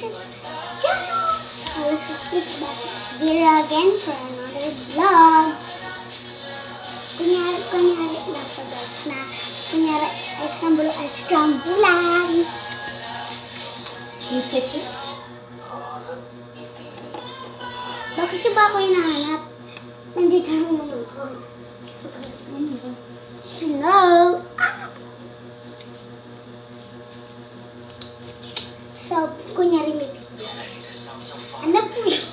YouTube channel. This is Zero again for another vlog. Kunyari lang to guys na kunyari ice crumble lang. Bakit ba ako hinahanap? Nandito lang naman ako. Snow. So, kunyari may video. Ano po yun?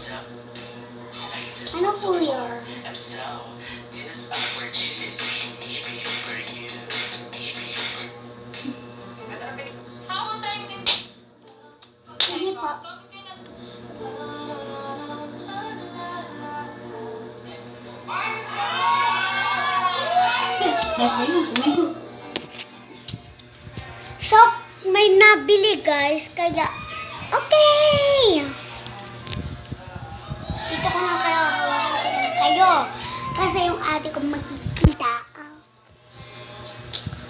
Ano po yun? Sige po. So, may nabili guys, kaya okay! Dito ko na kayo hawakan kayo. Kasi yung ate ko magkikita.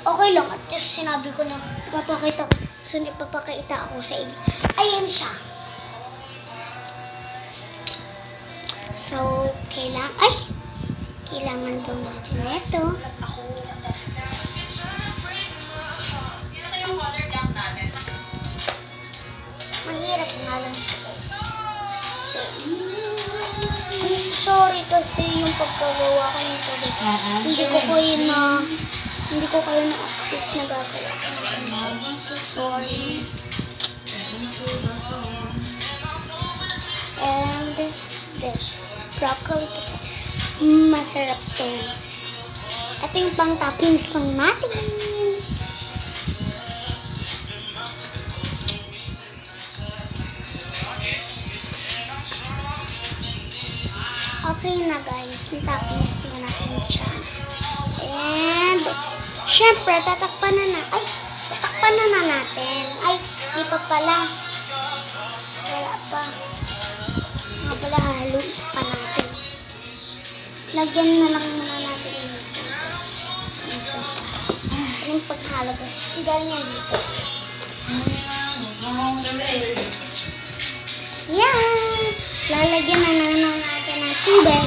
Okay lang, at just sinabi ko na ipapakita ko. So, ipapakita ako sa inyo. Ayan siya. So, kailangan daw natin ito. Mahirap nga lang siya guys. So, sorry kasi yung pagkagawa ko nito guys. Hindi ko kayo na-update na gagawa. Sorry. And this broccoli kasi masarap to. Ito yung pang toppings lang natin. Okay na guys, yung toppings na natin siya. And syempre tatakpan na natin. Ay, di pa pala. Wala pa. Nga pala, halo pa natin. Lagyan na lang muna natin dito. Yung paghalo guys. Tigal niya dito. Yan! Lalagyan na natin ng tubig.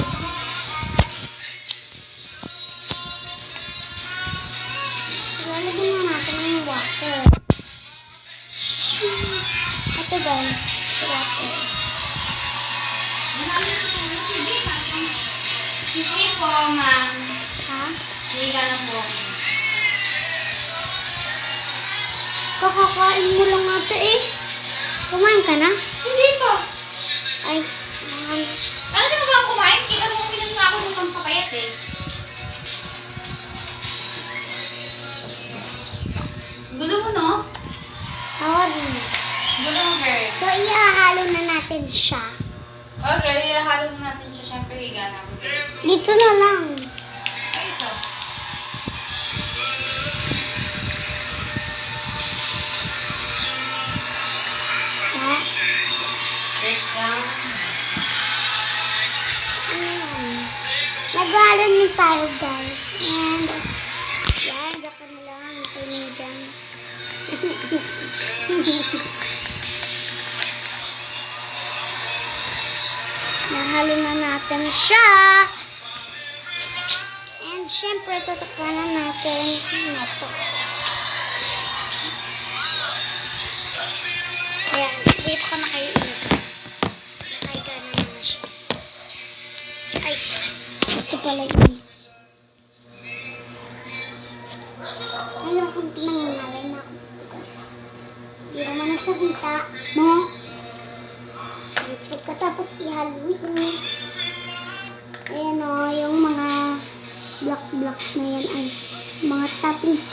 Lalagyan na natin ng water. Ito guys, water. Hindi po, ma'am. Ha? Hindi ka lang po. Kakakain mo lang ata eh. Kumain ka na? Hindi po. Ay, Ano di mo ba ako kumain? Kita mo pinag nga ako ng pampapayat eh. Gulo mo, no? rin. Gulo mo, girl. So, ihahalo na natin siya. Okay, ilahalo natin siya. Siyempre, higa namin. Dito na lang. Ay, ito. Ha? Fresh lang. Nag-aaral na tayo guys. And, yan, dyan ka na lang. Ito na dyan. Nahalo na natin siya. And, syempre, tatakpan na natin ito. Ayan, dito ka na kayo init. Nakahiga na naman siya. Ay, ito pala yun. Alam kung pinangangalay na ako dito guys. Hindi naman na siya kita. No? Pagkatapos ihaluin. Ayan o, yung mga black na yan ay mga toppings.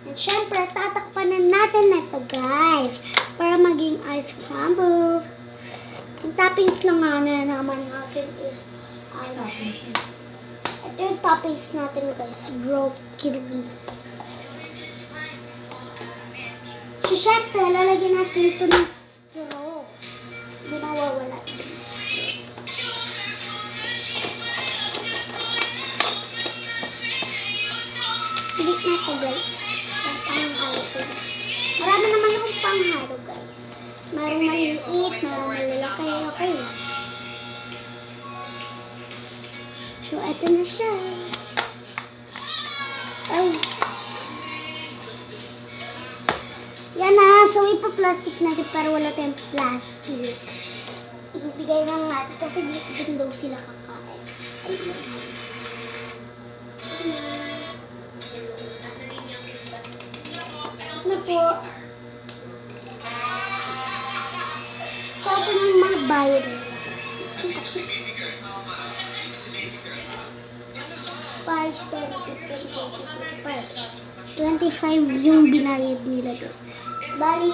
And syempre, tatakpan na natin na ito guys. Para maging ice crumble. Ang toppings lang nga na naman natin is ito yung toppings natin guys, broccoli. So syempre, lalagyan natin ito ng straw. Hindi nawawala ito ng straw. Hindi na ito guys. Sa panghalo ko. Marami naman Merong maliit, merong malalaki. Okay lang. So, eto na siya. Ay. Yan na. So, ipa-plastic natin para wala tayong plastic. Ibibigay lang natin kasi dun daw sila kakain. Ayun. Na po. So, ito na yung mga bayad nila. 25 yung binayad nila dos. Bali,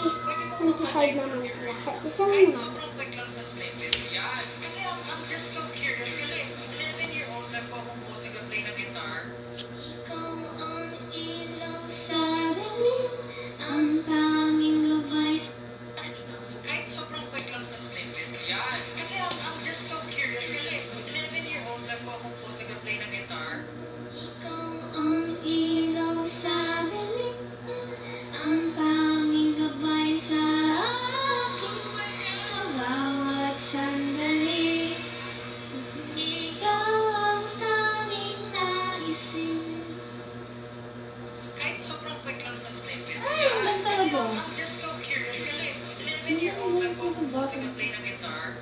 25 naman lahat. Isa lang naman. Ang tanging gabay. Kahit sobrang quick lang sa snippet, yan. Kasi I'm just so curious. Kasi 11-year-old na po akong nag-play ng guitar. Ikaw ang ilaw sa dilim, ang tanging gabay sa akin, sa bawat sandali. Ikaw ang tanging naisin. Kahit sobrang quick lang sa snippet, Ay, yan. ang ganda talaga. I'm just so curious. Kasi 11-year-old na po akong nag-play ng guitar.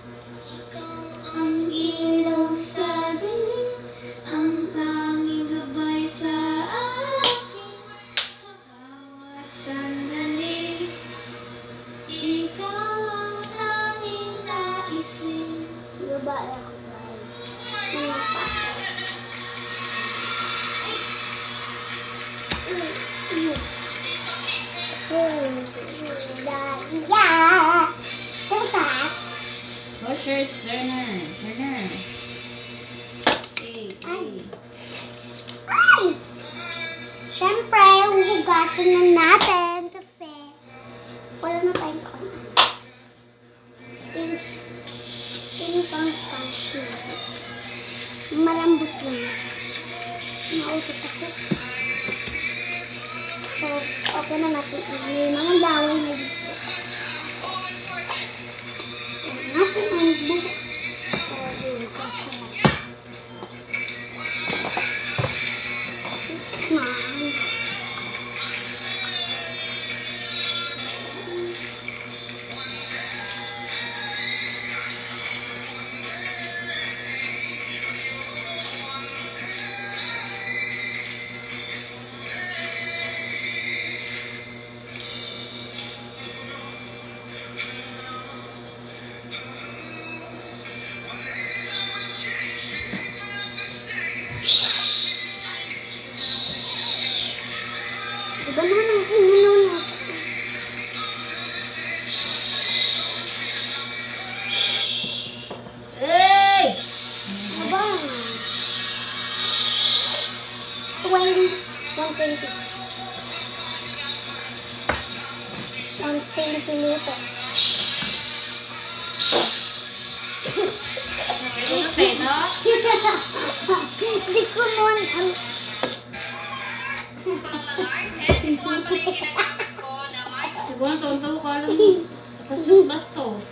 Ikaw ang ilaw sa dilim, ang tanging gabay sa akin, sa bawat sandali. Ikaw ang tanging naisin. Babae ako, guys. Ano pa? Yeah! Tapos What's your turner? Turner. Hey, Ay! Ay! Siyempre, huhugasan na natin kasi wala na tayong pang yung pang sponge natin. Malambot lang. Mautot ako. So, okay na natin. May mga laway na dito. Ayan natin ang buhok. So, yun. Kasi man. Diba naman ang inano natin? Hey! Diba? 120. 120 liter. Ano no? Hindi ko naman alam. Ito nga pala yung ginagamit ko na mic. Siguro, taon-taon ka lang. Bastos-bastos.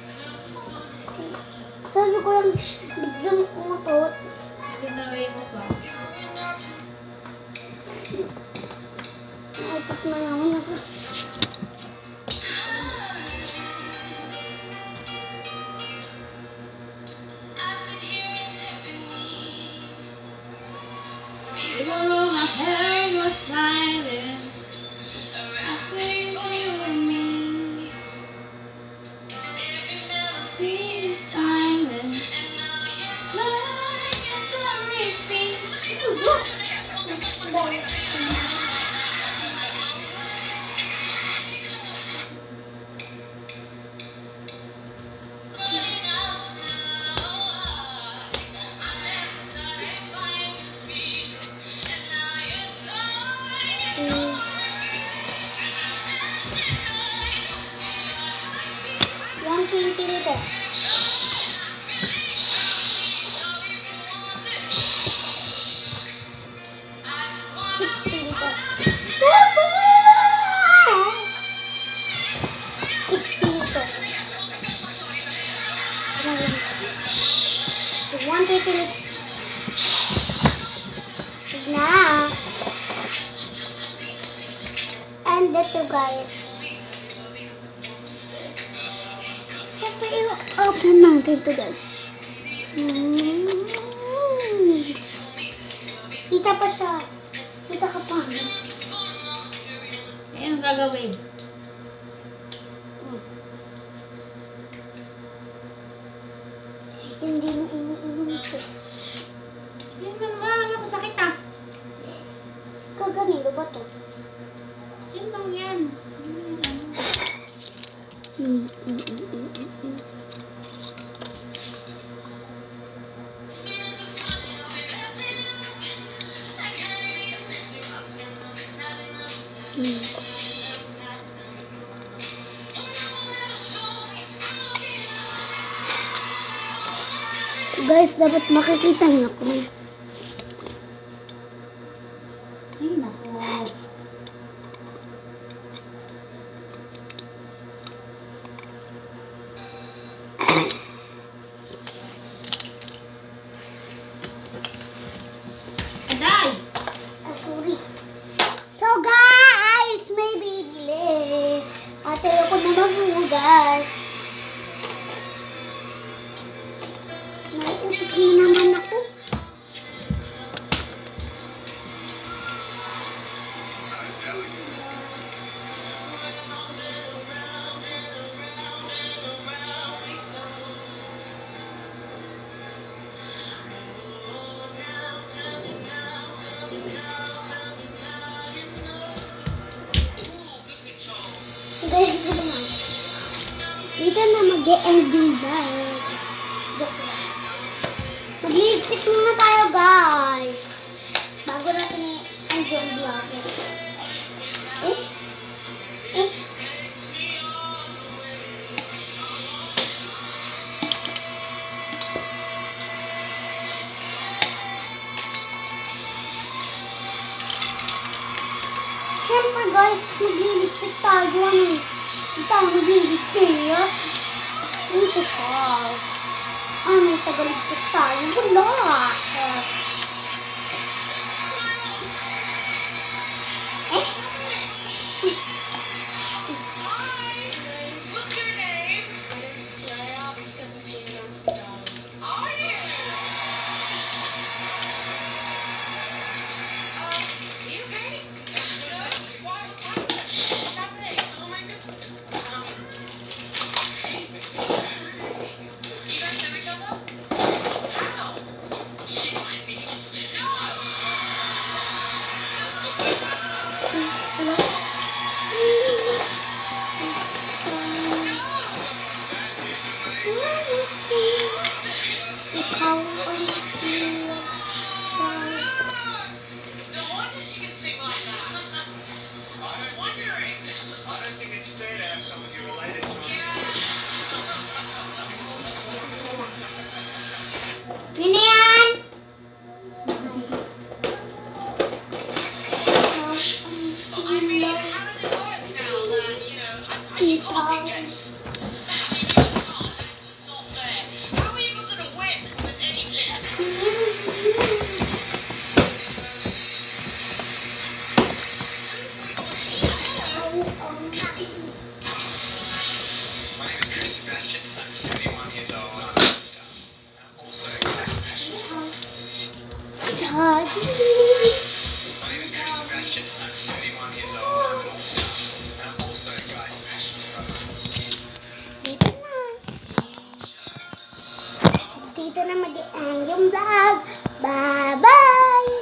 Sabi ko lang, biglang umutot. Nagdawin mo pa. Umutot na naman ako. Before my hair was silent, I sing for you and me. Every melody is timeless, and now you're like it's a repeat. One 20 liter. 60 liter. 60 liter. 1, 2, 3. Shhh! Wag na. And ito guys. Siyempre, i-open natin to guys. Kita pa siya. Kita ka pa. Eh, anong gagawin? Hindi mo iniinom ito. Yan man, wala ko sakit ah. Kaganilo ba to? Yan lang yan. Guys, dapat makikita niyo ako. Ay, naku. Aday! Sorry. So guys, may bibili. At ayoko na maghugas. Nauutik na naman ako. Guys, ito naman. Dito na mag-e-end yung guys. Joke lang. Magliligpit muna tayo guys. Bago natin i-end yung vlog. Eh? Siyempre guys, magliligpit tayo. Hindi tayo magliligpit. Ano siya? May tagaligpit tayo. Wala. What's your name? My name is Sarah. I'm 17 and I'm from Down. Oh, yeah. You okay? Good. Why? What's happening? Oh my goodness. You guys know each other? How? She might be. Ikaw ang ilang No wonder she can sing like that. I don't think it's fair to have someone you're related to. Sino yan? I mean, how does it work now that, you know, you can't guess? I mean, you can't. That's just not fair. How are you ever going to win with anything? My name is Chris Sebastian. I'm 71 years old. I'm an all-star. I'm also Chris Sebastian. Sorry. My name is Chris Sebastian. I'm 71 years old. I'm an all-star. I'm also Guy Sebastian's brother. Dito na. Dito na mag-end yung vlog. Bye-bye!